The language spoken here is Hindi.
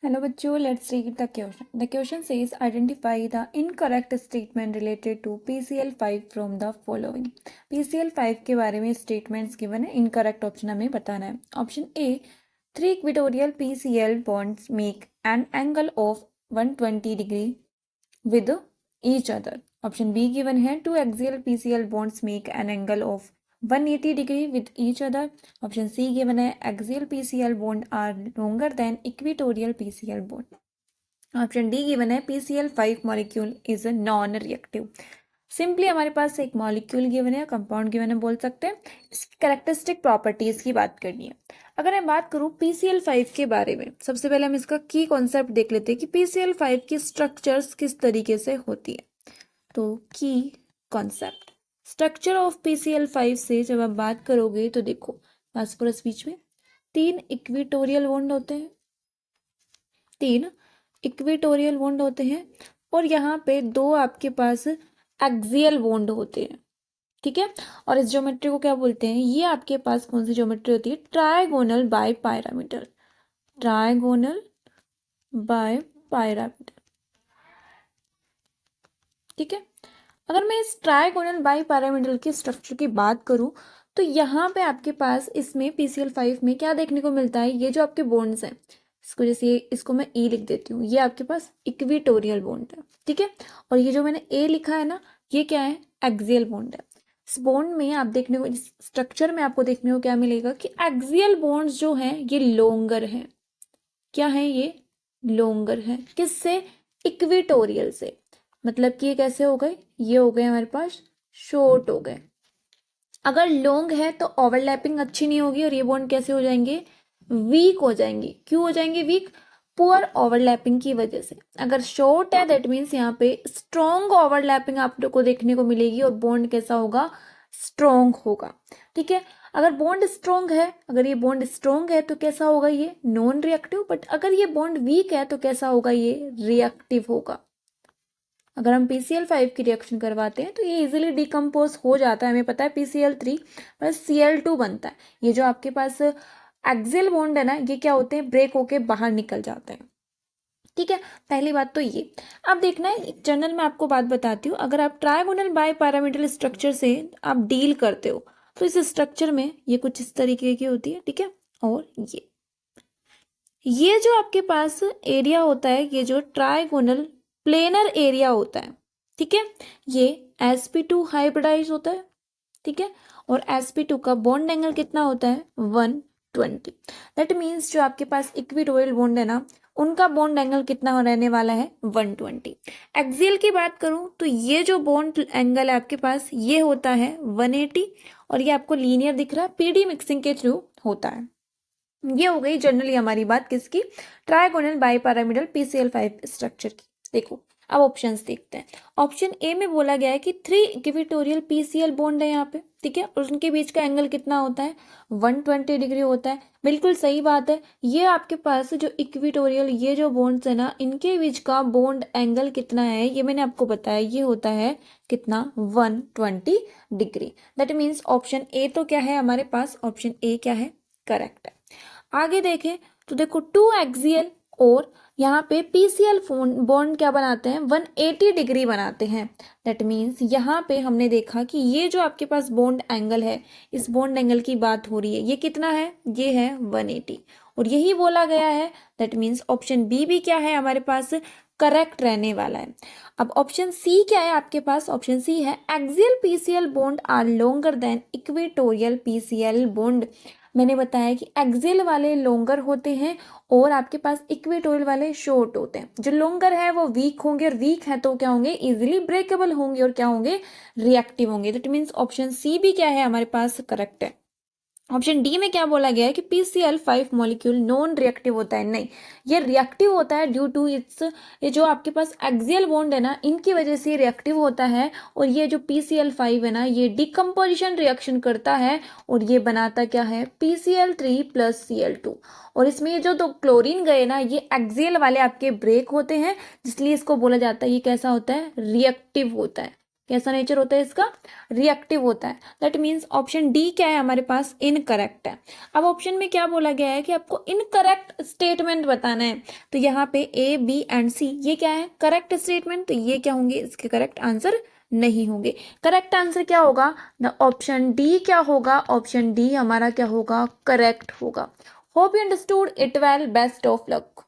Hello बच्चों, let's read the question. The question says identify the incorrect statement related to PCl5 from the following. PCl5 के बारे में statements given है, incorrect option हमें बताना है. Option A, 3 equatorial PCl bonds make an angle of 120 degree with each other. Option B given है 2 axial PCl bonds make an angle of 180 degree with each other. Option C given है axial PCl bond are longer than equatorial PCl bond. Option D given है PCl5 molecule is non reactive. Simply हमारे पास एक मॉलिक्यूल गिवन है, कंपाउंड गिवन है, बोल सकते हैं. इसकी कैरेक्टरिस्टिक प्रॉपर्टीज की बात करनी है. अगर मैं बात करूं PCl5 के बारे में, सबसे पहले हम इसका की कॉन्सेप्ट देख लेते हैं कि PCl5 की स्ट्रक्चर्स किस तरीके से होती है. तो की कॉन्सेप्ट स्ट्रक्चर ऑफ PCl5 से जब आप बात करोगे तो देखो फास्फोरस बीच में 3 इक्वेटोरियल बॉन्ड होते हैं, 3 इक्वेटोरियल बॉन्ड होते हैं और यहाँ पे 2 आपके पास एक्सियल बॉन्ड होते हैं. ठीक है, और इस ज्योमेट्री को क्या बोलते हैं? ये आपके पास कौन सी ज्योमेट्री होती है? Trigonal bipyramidal. Trigonal bipyramidal. ठीक है, अगर मैं इस ट्रायगोनल बाई पैरामीटर के स्ट्रक्चर की बात करूं तो यहाँ पे आपके पास इसमें PCl5 में क्या देखने को मिलता है? ये जो आपके बॉन्ड्स हैं, इसको जैसे इसको मैं E लिख देती हूँ, ये आपके पास इक्वेटोरियल बॉन्ड है. ठीक है, और ये जो मैंने A लिखा है ना, ये क्या है? एक्सियल बॉन्ड है. इस बॉन्ड में आप देखने को, इस स्ट्रक्चर में आपको देखने को क्या मिलेगा कि एक्सियल बॉन्ड्स जो हैं ये लॉन्गर हैं. क्या है? ये लॉन्गर है. किससे? इक्वेटोरियल से. मतलब कि ये कैसे हो गए? ये हो गए हमारे पास शॉर्ट हो गए. अगर लॉन्ग है तो ओवरलैपिंग अच्छी नहीं होगी और ये बॉन्ड कैसे हो जाएंगे? वीक हो जाएंगे. क्यों हो जाएंगे वीक? पुअर ओवरलैपिंग की वजह से. अगर शॉर्ट है दैट मीन्स यहाँ पे स्ट्रॉन्ग ओवरलैपिंग आपको देखने को मिलेगी और बॉन्ड कैसा होगा? स्ट्रॉन्ग होगा. ठीक है, अगर बॉन्ड स्ट्रॉन्ग है, अगर ये बॉन्ड स्ट्रॉन्ग है तो कैसा होगा? ये नॉन रिएक्टिव. बट अगर ये बॉन्ड वीक है तो कैसा होगा? ये रिएक्टिव होगा. अगर हम PCl5 की रिएक्शन करवाते हैं तो ये इजीली डिकम्पोज हो जाता है. हमें पता है PCl3 प्लस Cl2 बनता है. ये जो आपके पास एक्सियल बॉन्ड है ना, ये क्या होते हैं? ब्रेक होके बाहर निकल जाते हैं. ठीक है, पहली बात तो ये. अब देखना है, एक जनरल में आपको बात बताती हूँ. अगर आप ट्रायगोनल बाय पैरामीटर स्ट्रक्चर से आप डील करते हो तो इस स्ट्रक्चर में ये कुछ इस तरीके की होती है. ठीक है, और ये जो आपके पास एरिया होता है, ये जो ट्रायगोनल प्लेनर एरिया होता है, ठीक है, ये sp2 हाइब्रिडाइज होता है. ठीक है, और sp2 का बॉन्ड एंगल कितना होता है? 120. दैट मीन्स जो आपके पास इक्वेटोरियल बॉन्ड है ना, उनका बॉन्ड एंगल कितना रहने वाला है? 120. एक्सियल की बात करूं तो ये जो बॉन्ड एंगल है आपके पास, ये होता है 180 और ये आपको लीनियर दिख रहा है, पीडी मिक्सिंग के थ्रू होता है. ये हो गई जनरली हमारी बात किसकी? Trigonal by pyramidal PCl5 structure की. देखो अब ऑप्शंस देखते हैं. ऑप्शन ए में बोला गया है कि 3 इक्वेटोरियल PCl बॉन्ड है यहाँ पे. ठीक है, और उनके बीच का एंगल कितना होता है? 120 डिग्री होता है. बिल्कुल सही बात है. ये आपके पास जो इक्वेटोरियल ये जो बॉन्ड्स है ना, इनके बीच का बॉन्ड एंगल कितना है? ये मैंने आपको बताया, ये होता है कितना? 120 degree. That means option A तो क्या है हमारे पास? ऑप्शन ए क्या है? करेक्ट है. आगे देखें तो देखो 2 एक्सियल और यहाँ पे PCl बॉन्ड क्या बनाते हैं? 180 डिग्री बनाते हैं. दैट मीन्स यहाँ पे हमने देखा कि ये जो आपके पास बॉन्ड एंगल है, इस बॉन्ड एंगल की बात हो रही है, ये कितना है? ये है 180 और यही बोला गया है. दैट मीन्स ऑप्शन बी भी क्या है हमारे पास? करेक्ट रहने वाला है. अब ऑप्शन सी क्या है आपके पास? ऑप्शन सी है axial PCl bond are longer than equatorial PCl bond. मैंने बताया कि एक्सियल वाले लॉन्गर होते हैं और आपके पास इक्वेटोरियल वाले शॉर्ट होते हैं. जो लॉन्गर है वो वीक होंगे और वीक है तो क्या होंगे? इजीली ब्रेकेबल होंगे और क्या होंगे? रिएक्टिव होंगे. दैट मीन्स ऑप्शन सी भी क्या है हमारे पास? करेक्ट है. ऑप्शन डी में क्या बोला गया है कि PCl5 मॉलिक्यूल नॉन रिएक्टिव होता है. नहीं, ये रिएक्टिव होता है ड्यू टू इट्स, ये जो आपके पास एक्सियल बॉन्ड है ना, इनकी वजह से रिएक्टिव होता है. और ये जो PCl5 है ना, ये डिकम्पोजिशन रिएक्शन करता है और ये बनाता क्या है? PCl3 plus Cl2. और इसमें ये जो 2 क्लोरीन गए ना, ये एक्सियल वाले आपके ब्रेक होते हैं, इसलिए इसको बोला जाता है ये कैसा होता है? रिएक्टिव होता है. कैसा नेचर होता है इसका, रिएक्टिव होता है। दैट मीन्स ऑप्शन डी क्या है हमारे पास, इनकरेक्ट है। अब ऑप्शन में क्या बोला गया है कि आपको इनकरेक्ट स्टेटमेंट बताना है, तो यहाँ पे ए बी एंड सी ये क्या है, करेक्ट स्टेटमेंट, तो ये क्या होंगे इसके करेक्ट आंसर नहीं होंगे। करेक्ट आंसर क्या होगा, द ऑप्शन डी क्या होगा, ऑप्शन डी हमारा क्या होगा, करेक्ट होगा। Hope you understood it well, best of luck.